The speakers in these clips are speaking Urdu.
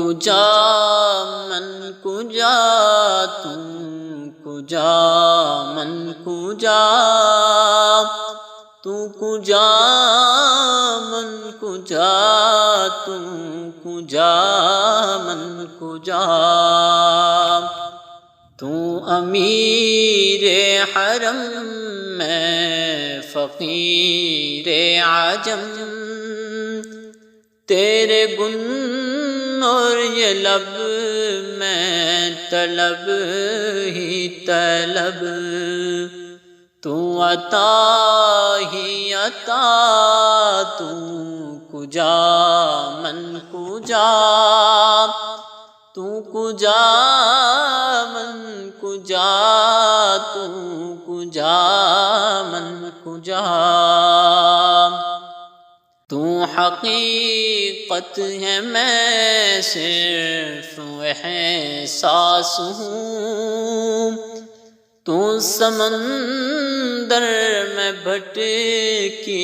کجا من کجا تم کجا من کجا تو کجا من کجا تم کجا من کجا تو امیر حرم میں فقیر عجم تیرے گن اور یہ لب میں طلب ہی طلب تو عطا ہی عطا تو کجا من کجا تو کجا من کجا تو کجا من کجا تو حقیقت ہے میں صرف احساس ہوں تو سمندر میں بھٹکی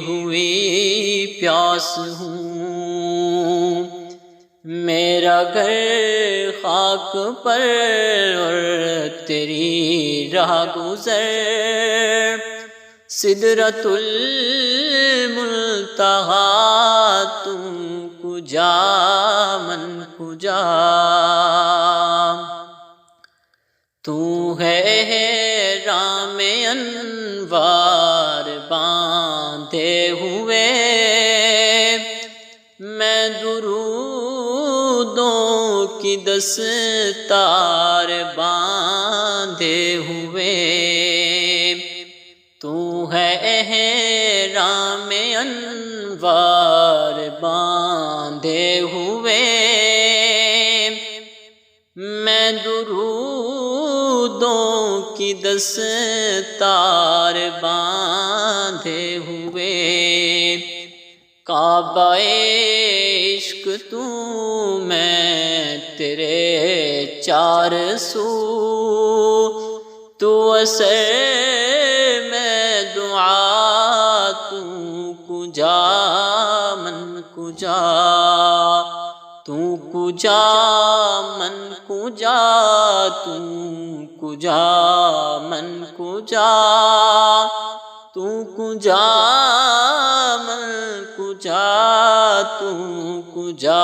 ہوئی پیاس ہوں میرا گھر خاک پر اور تیری راہ گزر سدرۃ المنتہا تم کجا من کجا تو ہے رام انوار باندھے ہوئے میں درودوں کی دستار باندھے ہوئے تو ہے رام انوار باندھے ہوئے میں درودوں کی دستار باندھے ہوئے کعبہ عشق تو میں تیرے چار سو تو اثر میں دعا تو کجا من کجا تو کجا من کجا تو کجا من کجا تو کجا من کجا تو کجا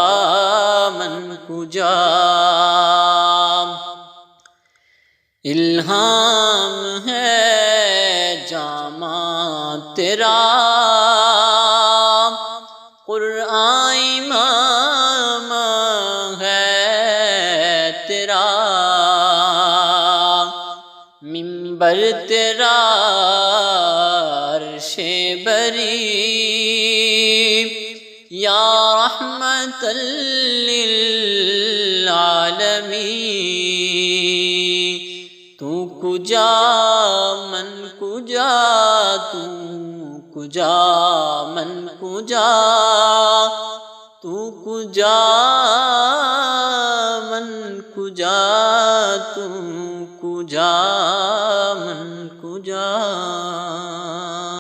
من کجا الہام ہے جامع تیرا قرآن امام ہے تیرا منبر تیرا عرش بری یا رحمت للعالمین تو کجا من کجا تو کجا من کجا تو کجا من کجا تو کجا